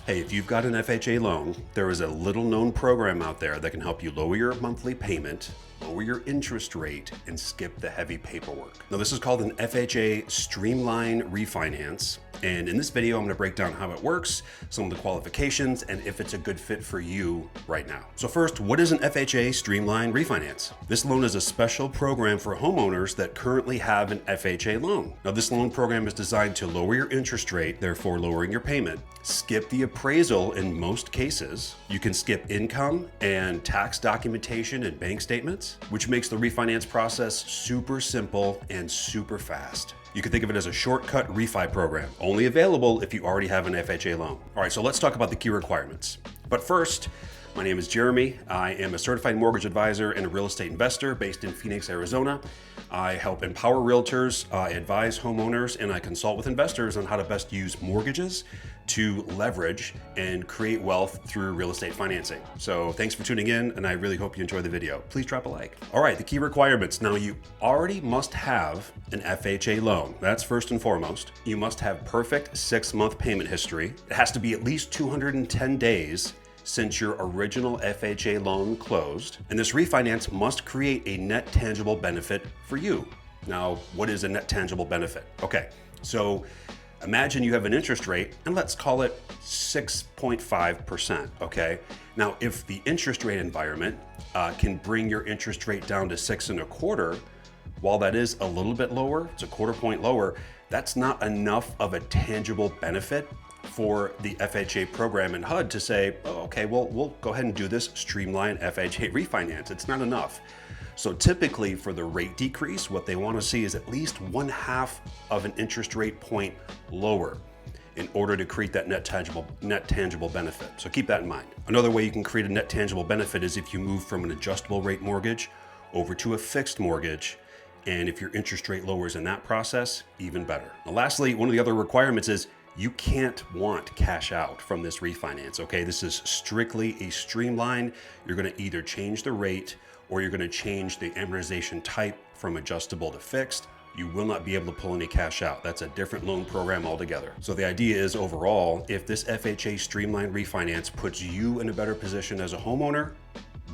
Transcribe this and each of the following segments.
Hey, if you've got an FHA loan, there is a little known program out there that can help you lower your monthly payment, lower your interest rate, and skip the heavy paperwork. Now, this is called an FHA Streamline Refinance. And in this video, I'm going to break down how it works, some of the qualifications, and if it's a good fit for you right now. So first, what is an FHA Streamline Refinance? This loan is a special program for homeowners that currently have an FHA loan. Now, this loan program is designed to lower your interest rate, therefore lowering your payment, skip the appraisal in most cases. You can skip income and tax documentation and bank statements, which makes the refinance process super simple and super fast. You can think of it as a shortcut refi program, only available if you already have an FHA loan. All right, so let's talk about the key requirements. But first, my name is Jeremy. I am a certified mortgage advisor and a real estate investor based in Phoenix, Arizona. I help empower realtors, advise homeowners, and I consult with investors on how to best use mortgages to leverage and create wealth through real estate financing. So thanks for tuning in, and I really hope you enjoy the video. Please drop a like. All right, the key requirements. Now, you already must have an FHA loan. That's first and foremost. You must have perfect 6-month payment history. It has to be at least 210 days since your original FHA loan closed. And this refinance must create a net tangible benefit for you. Now, what is a net tangible benefit? Okay, so imagine you have an interest rate, and let's call it 6.5%, okay? Now, if the interest rate environment can bring your interest rate down to 6.25%, while that is a little bit lower, it's a quarter point lower, that's not enough of a tangible benefit for the FHA program in HUD to say, oh, okay, well, we'll go ahead and do this Streamline FHA refinance. It's not enough. So typically for the rate decrease, what they want to see is at least 1/2 of an interest rate point lower in order to create that net tangible benefit. So keep that in mind. Another way you can create a net tangible benefit is if you move from an adjustable rate mortgage over to a fixed mortgage. And if your interest rate lowers in that process, even better. Now, lastly, one of the other requirements is you can't want cash out from this refinance, okay? This is strictly a streamline. You're gonna either change the rate or you're gonna change the amortization type from adjustable to fixed. You will not be able to pull any cash out. That's a different loan program altogether. So the idea is overall, if this FHA Streamline Refinance puts you in a better position as a homeowner,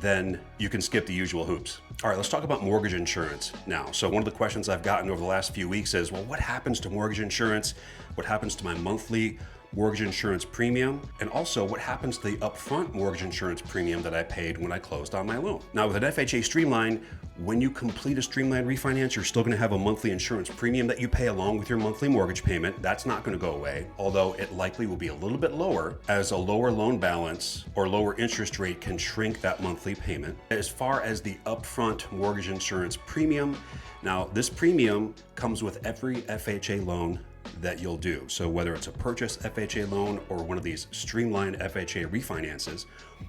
then you can skip the usual hoops. All right, let's talk about mortgage insurance now. So one of the questions I've gotten over the last few weeks is, well, what happens to mortgage insurance? What happens to my monthly mortgage insurance premium? And also, what happens to the upfront mortgage insurance premium that I paid when I closed on my loan? Now, with an FHA Streamline, when you complete a Streamline refinance, you're still gonna have a monthly insurance premium that you pay along with your monthly mortgage payment. That's not gonna go away, although it likely will be a little bit lower, as a lower loan balance or lower interest rate can shrink that monthly payment. As far as the upfront mortgage insurance premium, now this premium comes with every FHA loan that you'll do. So whether it's a purchase FHA loan or one of these streamlined FHA refinances,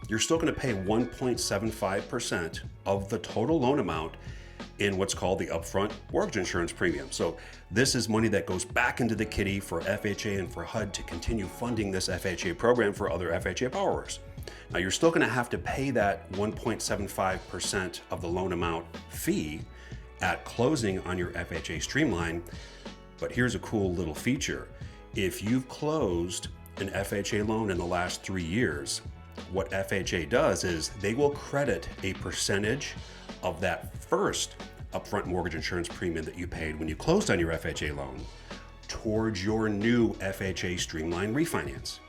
you're still going to pay 1.75% of the total loan amount in what's called the upfront mortgage insurance premium. So this is money that goes back into the kitty for FHA and for HUD to continue funding this FHA program for other FHA borrowers. Now, you're still going to have to pay that 1.75% of the loan amount fee at closing on your FHA Streamline. But here's a cool little feature. If you've closed an FHA loan in the last 3 years, what FHA does is they will credit a percentage of that first upfront mortgage insurance premium that you paid when you closed on your FHA loan towards your new FHA Streamline refinance.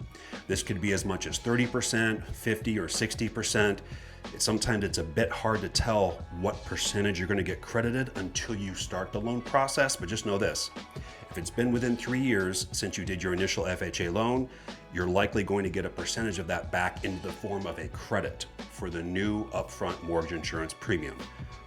This could be as much as 30%, 50, or 60%. Sometimes it's a bit hard to tell what percentage you're going to get credited until you start the loan process, but just know this. If it's been within 3 years since you did your initial FHA loan, you're likely going to get a percentage of that back in the form of a credit for the new upfront mortgage insurance premium.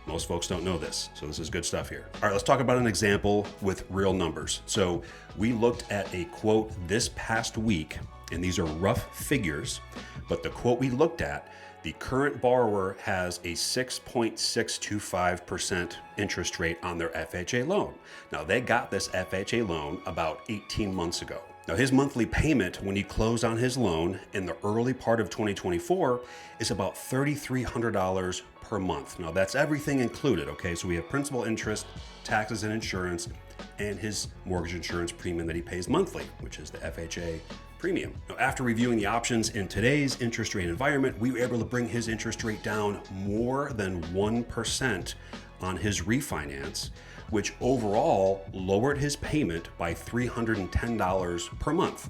Most folks don't know this, so this is good stuff here. All right, let's talk about an example with real numbers. So we looked at a quote this past week, and these are rough figures, but the quote we looked at, the current borrower has a 6.625% interest rate on their FHA loan. Now, they got this FHA loan about 18 months ago. Now, his monthly payment when he closed on his loan in the early part of 2024 is about $3,300 per month. Now, that's everything included, okay? So we have principal, interest, taxes, and insurance, and his mortgage insurance premium that he pays monthly, which is the FHA premium. Now, after reviewing the options in today's interest rate environment, we were able to bring his interest rate down more than 1% on his refinance, which overall lowered his payment by $310 per month.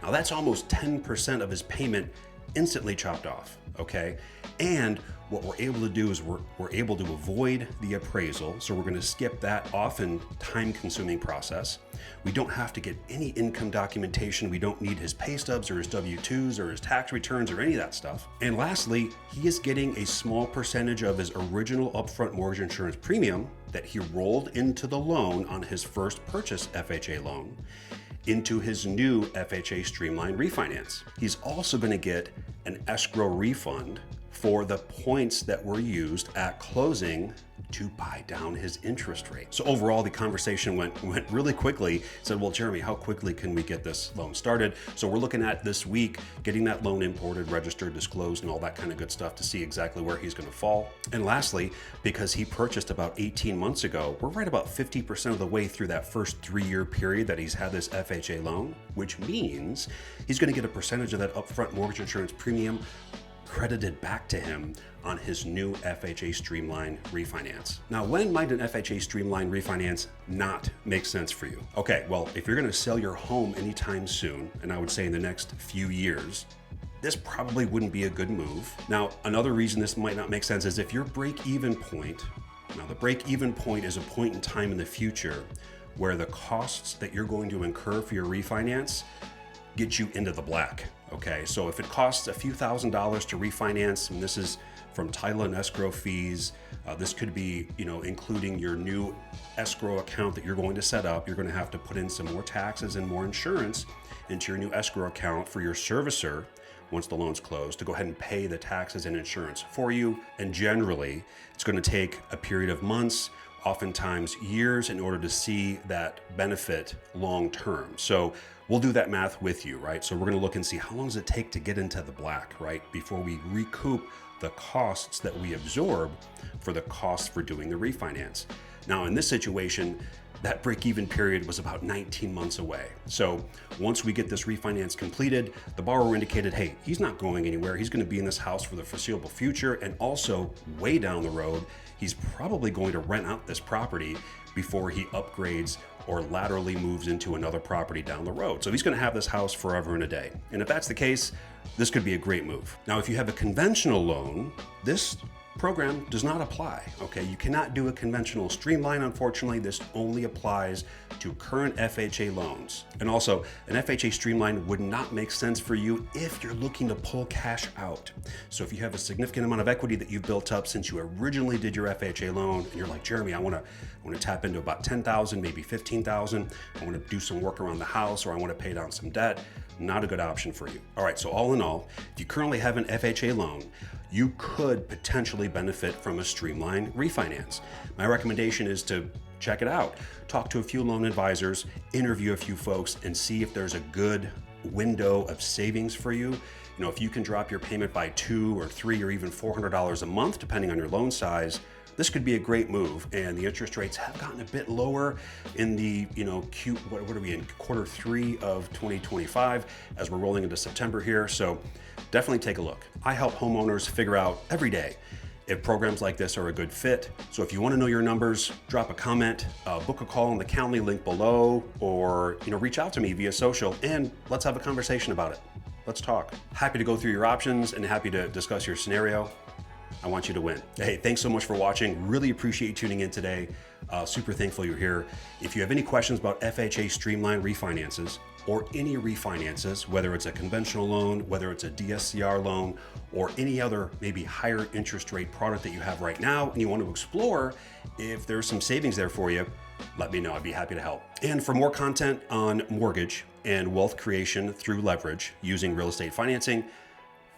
Now that's almost 10% of his payment instantly chopped off, okay? And what we're able to do is we're able to avoid the appraisal. So we're gonna skip that often time-consuming process. We don't have to get any income documentation. We don't need his pay stubs or his W-2s or his tax returns or any of that stuff. And lastly, he is getting a small percentage of his original upfront mortgage insurance premium that he rolled into the loan on his first purchase FHA loan into his new FHA Streamline Refinance. He's also gonna get an escrow refund for the points that were used at closing to buy down his interest rate. So overall, the conversation went really quickly. Said, well, Jeremy, how quickly can we get this loan started? So we're looking at this week, getting that loan imported, registered, disclosed, and all that kind of good stuff to see exactly where he's gonna fall. And lastly, because he purchased about 18 months ago, we're right about 50% of the way through that first 3-year period that he's had this FHA loan, which means he's gonna get a percentage of that upfront mortgage insurance premium credited back to him on his new FHA Streamline Refinance. Now, when might an FHA Streamline Refinance not make sense for you? Okay, well, if you're gonna sell your home anytime soon, and I would say in the next few years, this probably wouldn't be a good move. Now, another reason this might not make sense is if your break-even point, now the break-even point is a point in time in the future where the costs that you're going to incur for your refinance get you into the black. Okay, so if it costs a few $1,000s to refinance, and this is from title and escrow fees, this could be, including your new escrow account that you're going to set up. You're going to have to put in some more taxes and more insurance into your new escrow account for your servicer once the loan's closed to go ahead and pay the taxes and insurance for you. And generally, it's going to take a period of months, oftentimes years, in order to see that benefit long term. So we'll do that math with you, right? So we're gonna look and see how long does it take to get into the black, right? Before we recoup the costs that we absorb for the costs for doing the refinance. Now in this situation, that break-even period was about 19 months away. So once we get this refinance completed, the borrower indicated, hey, he's not going anywhere. He's gonna be in this house for the foreseeable future, and also way down the road, he's probably going to rent out this property before he upgrades or laterally moves into another property down the road. So he's gonna have this house forever and a day. And if that's the case, this could be a great move. Now, if you have a conventional loan, this program does not apply, okay? You cannot do a conventional streamline, unfortunately. This only applies to current FHA loans. And also, an FHA Streamline would not make sense for you if you're looking to pull cash out. So if you have a significant amount of equity that you've built up since you originally did your FHA loan, and you're like, Jeremy, I wanna tap into about 10,000, maybe 15,000. I wanna do some work around the house, or I wanna pay down some debt. Not a good option for you. All right, so all in all, if you currently have an FHA loan, you could potentially benefit from a Streamline Refinance. My recommendation is to check it out. Talk to a few loan advisors, interview a few folks, and see if there's a good window of savings for you. If you can drop your payment by $200 or $300 or even $400 a month, depending on your loan size, this could be a great move. And the interest rates have gotten a bit lower in the, what are we in, Q3 of 2025 as we're rolling into September here. So definitely take a look. I help homeowners figure out every day if programs like this are a good fit. So if you want to know your numbers, drop a comment, book a call on the Calendly link below, or reach out to me via social, and let's have a conversation about it. Let's talk. Happy to go through your options and happy to discuss your scenario. I want you to win. Hey, thanks so much for watching. Really appreciate you tuning in today. Super thankful you're here. If you have any questions about FHA Streamline Refinances or any refinances, whether it's a conventional loan, whether it's a DSCR loan, or any other maybe higher interest rate product that you have right now and you want to explore if there's some savings there for you, let me know. I'd be happy to help. And for more content on mortgage and wealth creation through leverage using real estate financing,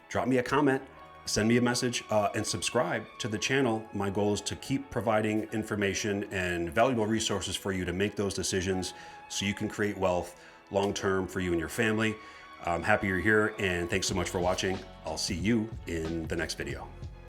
drop me a comment, send me a message, and subscribe to the channel. My goal is to keep providing information and valuable resources for you to make those decisions so you can create wealth long-term for you and your family. I'm happy you're here, and thanks so much for watching. I'll see you in the next video.